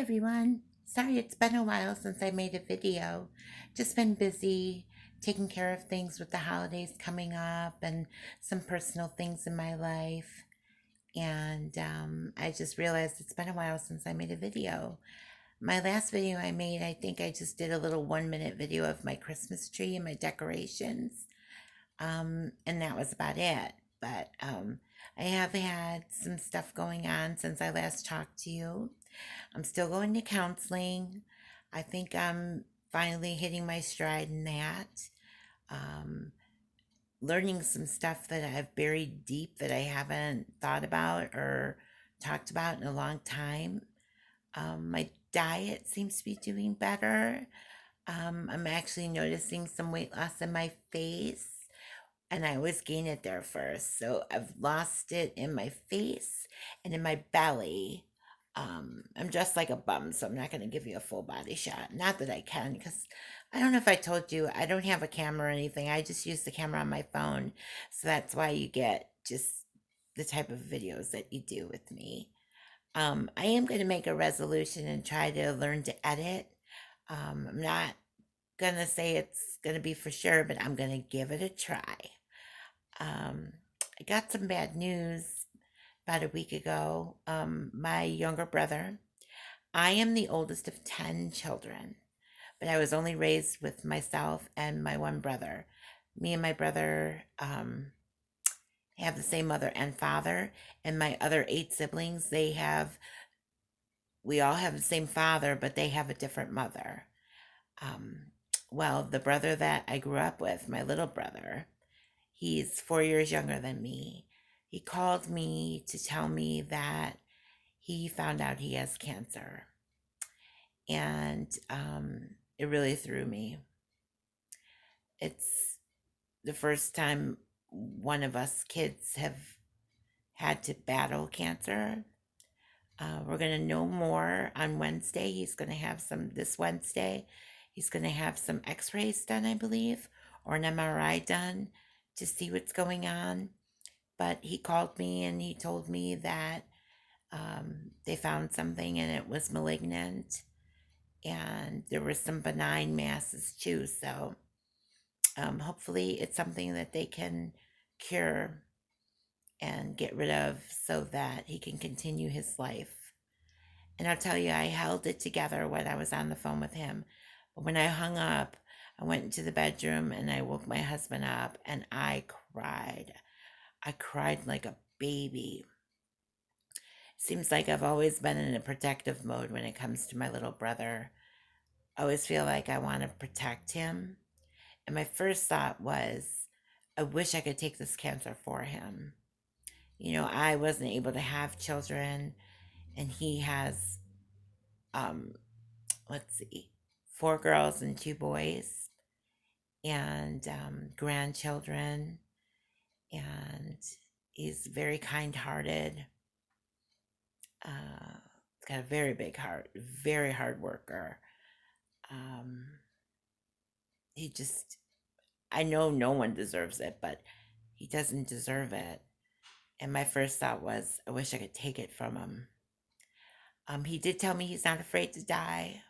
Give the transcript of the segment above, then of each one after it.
everyone. Sorry it's been a while since I made a video. Just been busy taking care of things with the holidays coming up and some personal things in my life. And I just realized it's been a while since I made a video. My last video I made, I think I just did a little 1 minute video of my Christmas tree and my decorations. And that was about it. But I have had some stuff going on since I last talked to you. I'm still going to counseling. I think I'm finally hitting my stride in that. Um, Learning some stuff that I've buried deep that I haven't thought about or talked about in a long time. My diet seems to be doing better. I'm actually noticing some weight loss in my face, and I always gain it there first. So I've lost it in my face and in my belly. I'm dressed like a bum, so I'm not going to give you a full body shot. Not that I can, because I don't know if I told you, I don't have a camera or anything. I just use the camera on my phone. So that's why you get just the type of videos that you do with me. I am going to make a resolution and try to learn to edit. I'm not going to say it's going to be for sure, but I'm going to give it a try. Um, I got some bad news about a week ago. My younger brother, I am the oldest of 10 children, but I was only raised with myself and my one brother. Me and my brother have the same mother and father, and my other 8 siblings, we all have the same father, but they have a different mother. Um, well, the brother that I grew up with, my little brother, he's 4 years younger than me. He called me to tell me that he found out he has cancer. And it really threw me. It's the first time one of us kids have had to battle cancer. We're going to know more on Wednesday. He's going to have this Wednesday, he's going to have some x rays done, I believe, or an MRI done to see what's going on. But he called me and he told me that they found something and it was malignant, and there were some benign masses too. So hopefully it's something that they can cure and get rid of so that he can continue his life. And I'll tell you, I held it together when I was on the phone with him. But when I hung up, I went into the bedroom and I woke my husband up and I cried. I cried like a baby. Seems like I've always been in a protective mode when it comes to my little brother. I always feel like I want to protect him. And my first thought was, I wish I could take this cancer for him. I wasn't able to have children, and he has, um, let's see, 4 girls and 2 boys, and grandchildren. And he's very kind hearted. He's got a very big heart, very hard worker. Um, he just, I know no one deserves it, but he doesn't deserve it. And my first thought was, I wish I could take it from him. He did tell me he's not afraid to die,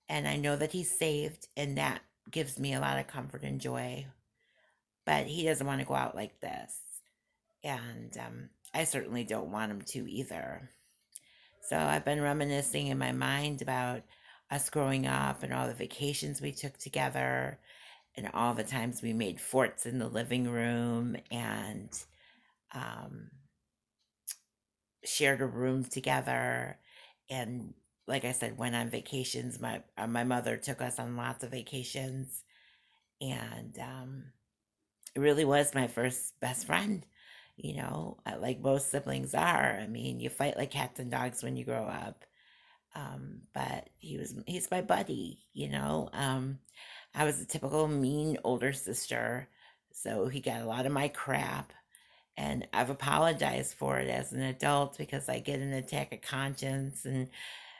and I know that he's saved, and that gives me a lot of comfort and joy. But he doesn't want to go out like this, and I certainly don't want him to either. So I've been reminiscing in my mind about us growing up and all the vacations we took together and all the times we made forts in the living room and um, shared a room together. And like I said, went on vacations. My mother took us on lots of vacations, and it really was my first best friend. Like most siblings are. I mean, you fight like cats and dogs when you grow up. But he's my buddy. I was a typical mean older sister, so he got a lot of my crap, and I've apologized for it as an adult because I get an attack of conscience, and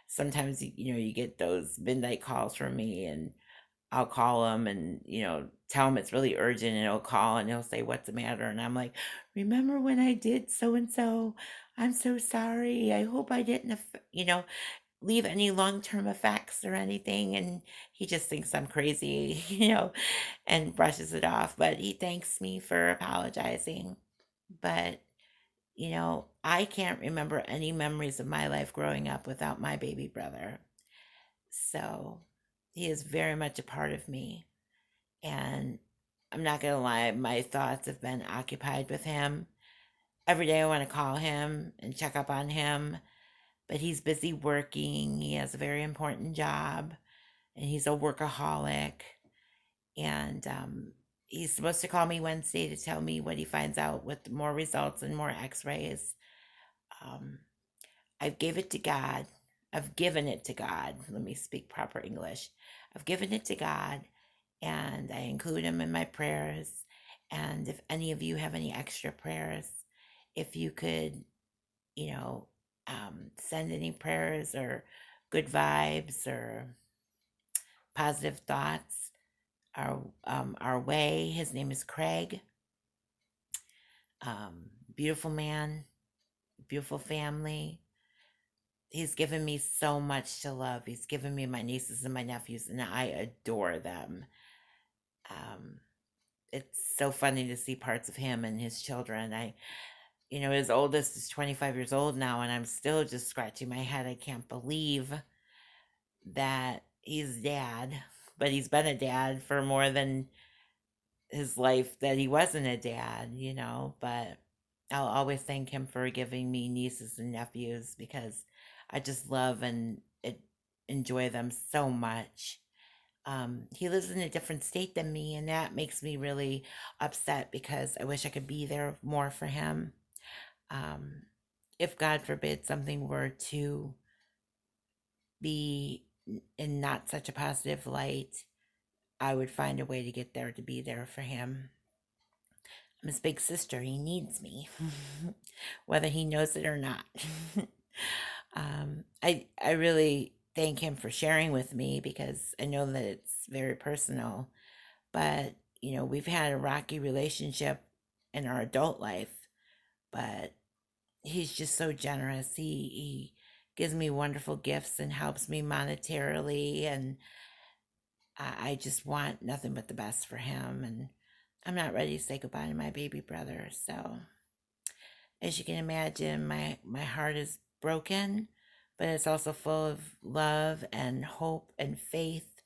sometimes you get those midnight calls from me, and I'll call him and tell him it's really urgent, and he'll call and he'll say, "What's the matter?" And I'm like, "Remember when I did so and so? I'm so sorry. I hope I didn't." leave any long-term effects or anything, and he just thinks I'm crazy, and brushes it off, but he thanks me for apologizing. But, I can't remember any memories of my life growing up without my baby brother. So, he is very much a part of me, and I'm not gonna lie, my thoughts have been occupied with him. Every day I wanna call him and check up on him, but he's busy working. He has a very important job, and he's a workaholic. And he's supposed to call me Wednesday to tell me what he finds out with more results and more X-rays. Um, I've gave it to God. I've given it to God. Let me speak proper English. I've given it to God, and I include him in my prayers. And if any of you have any extra prayers, if you could, you know, send any prayers or good vibes or positive thoughts our way. His name is Craig. Beautiful man, beautiful family. He's given me so much to love. He's given me my nieces and my nephews, and I adore them. Um, it's so funny to see parts of him and his children. His oldest is 25 years old now, and I'm still just scratching my head. I can't believe that he's dad, but he's been a dad for more than his life that he wasn't a dad, but I'll always thank him for giving me nieces and nephews because I just love and enjoy them so much. He lives in a different state than me, and that makes me really upset because I wish I could be there more for him. Um, if God forbid something were to be in not such a positive light, I would find a way to get there to be there for him. I'm his big sister. He needs me, whether he knows it or not. I really thank him for sharing with me because I know that it's very personal. But we've had a rocky relationship in our adult life, but he's just so generous. He gives me wonderful gifts and helps me monetarily, and I just want nothing but the best for him. And I'm not ready to say goodbye to my baby brother. So, as you can imagine, my heart is broken, but it's also full of love and hope and faith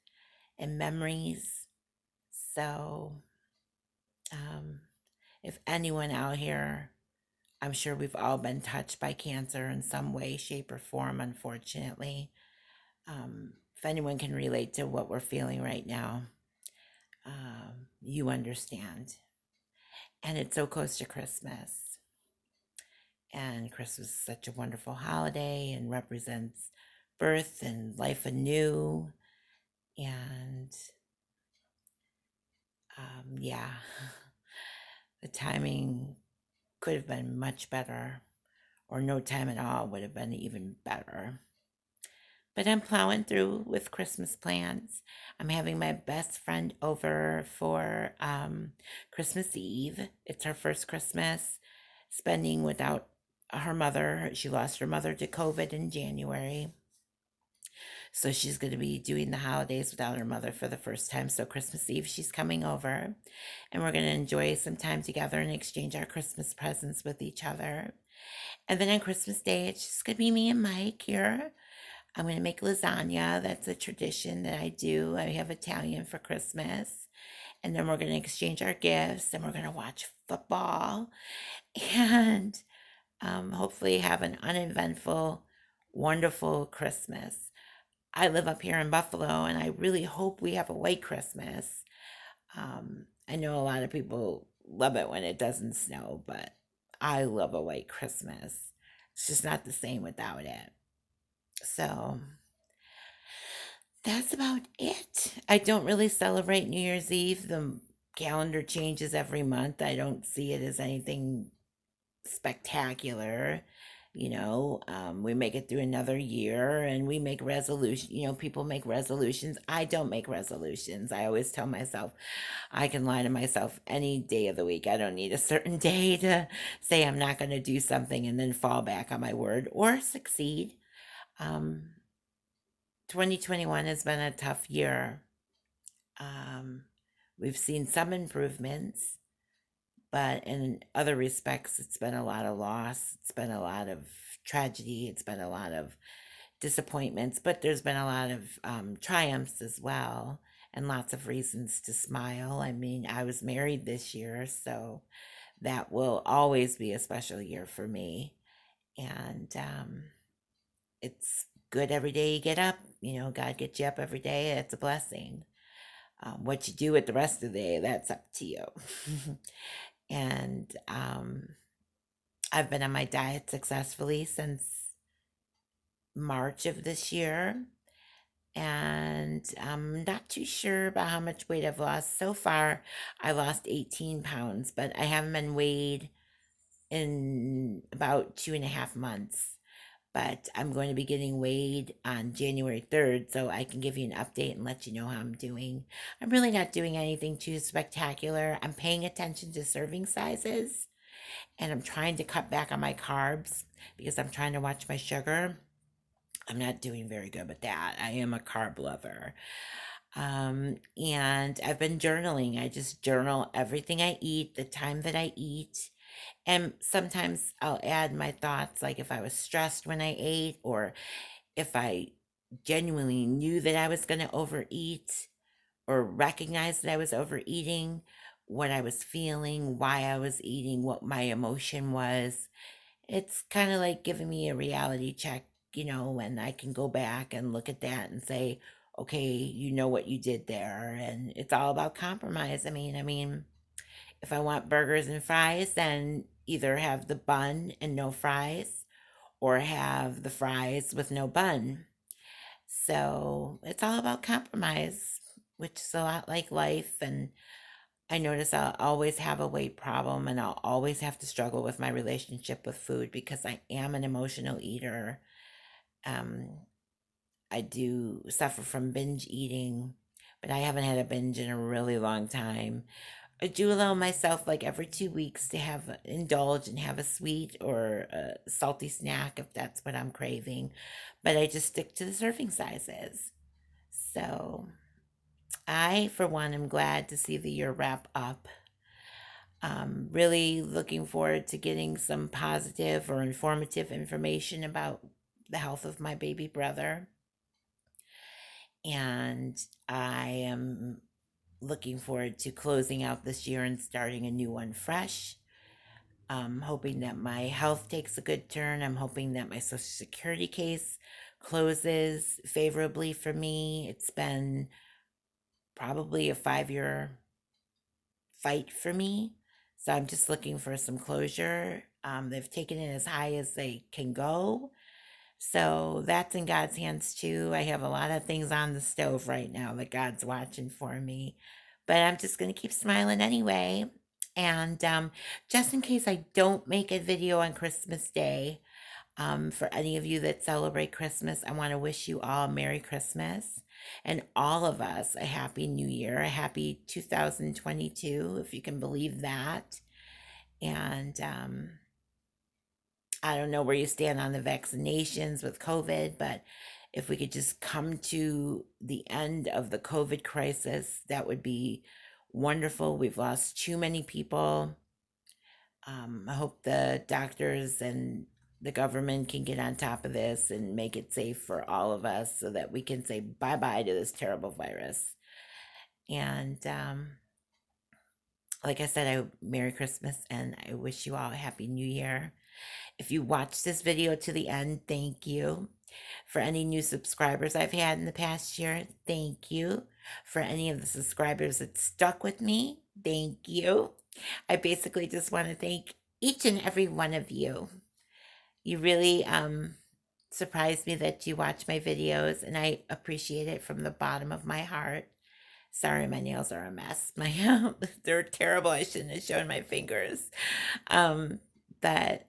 and memories. So, um, if anyone out here, I'm sure we've all been touched by cancer in some way, shape, or form, unfortunately. If anyone can relate to what we're feeling right now, you understand. And it's so close to Christmas. And Christmas is such a wonderful holiday and represents birth and life anew. And yeah, the timing could have been much better, or no time at all would have been even better. But I'm plowing through with Christmas plans. I'm having my best friend over for Christmas Eve. It's her first Christmas spending without her mother. She lost her mother to COVID in January. So she's going to be doing the holidays without her mother for the first time. So Christmas Eve, she's coming over, and we're going to enjoy some time together and exchange our Christmas presents with each other. And then on Christmas Day, it's just going to be me and Mike here. I'm going to make lasagna. That's a tradition that I do. I have Italian for Christmas. And then we're going to exchange our gifts, and we're going to watch football and hopefully have an uneventful, wonderful Christmas. I live up here in Buffalo, and I really hope we have a white Christmas. I know a lot of people love it when it doesn't snow, but I love a white Christmas. It's just not the same without it. So that's about it. I don't really celebrate New Year's Eve. The calendar changes every month. I don't see it as anything spectacular. We make it through another year, and we make resolution. People make resolutions. I don't make resolutions. I always tell myself I can lie to myself any day of the week. I don't need a certain day to say I'm not going to do something and then fall back on my word or succeed. Um, 2021 has been a tough year. We've seen some improvements, but in other respects, it's been a lot of loss. It's been a lot of tragedy. It's been a lot of disappointments, but there's been a lot of triumphs as well, and lots of reasons to smile. I mean, I was married this year, so that will always be a special year for me. And it's good every day you get up. You know, God gets you up every day. It's a blessing. What you do with the rest of the day, that's up to you. And I've been on my diet successfully since March of this year. And I'm not too sure about how much weight I've lost. So far, I lost 18 pounds, but I haven't been weighed in about 2.5 months. But I'm going to be getting weighed on January 3rd, so I can give you an update and let you know how I'm doing. I'm really not doing anything too spectacular. I'm paying attention to serving sizes, and I'm trying to cut back on my carbs because I'm trying to watch my sugar. I'm not doing very good with that. I am a carb lover. And I've been journaling. I just journal everything I eat, the time that I eat. And sometimes I'll add my thoughts, like if I was stressed when I ate, or if I genuinely knew that I was going to overeat, or recognized that I was overeating, what I was feeling, why I was eating, what my emotion was. It's kind of like giving me a reality check, and I can go back and look at that and say, okay, you know what you did there. And it's all about compromise. I mean, if I want burgers and fries, then either have the bun and no fries or have the fries with no bun. So it's all about compromise, which is a lot like life. And I notice I'll always have a weight problem, and I'll always have to struggle with my relationship with food because I am an emotional eater. Um, I do suffer from binge eating, but I haven't had a binge in a really long time. I do allow myself like every 2 weeks to have indulge and have a sweet or a salty snack if that's what I'm craving, but I just stick to the serving sizes. So I, for one, am glad to see the year wrap up. Really looking forward to getting some positive or informative information about the health of my baby brother. And I am looking forward to closing out this year and starting a new one fresh. Hoping that my health takes a good turn. I'm hoping that my Social Security case closes favorably for me. It's been probably a 5-year fight for me. So I'm just looking for some closure. They've taken it as high as they can go. So that's in God's hands too. I have a lot of things on the stove right now that God's watching for me. But I'm just going to keep smiling anyway. And just in case I don't make a video on Christmas Day, for any of you that celebrate Christmas, I want to wish you all a Merry Christmas and all of us a Happy New Year, a happy 2022, if you can believe that. And I don't know where you stand on the vaccinations with COVID, but if we could just come to the end of the COVID crisis, that would be wonderful. We've lost too many people. I hope the doctors and the government can get on top of this and make it safe for all of us so that we can say bye bye to this terrible virus. And like I said, Merry Christmas, and I wish you all a Happy New Year. If you watched this video to the end, thank you. For any new subscribers I've had in the past year, thank you. For any of the subscribers that stuck with me, thank you. I basically just want to thank each and every one of you. You really surprised me that you watch my videos, and I appreciate it from the bottom of my heart. Sorry, my nails are a mess. They're terrible. I shouldn't have shown my fingers. But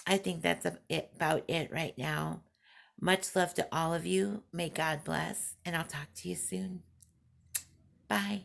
I think that's about it right now. Much love to all of you. May God bless, and I'll talk to you soon. Bye.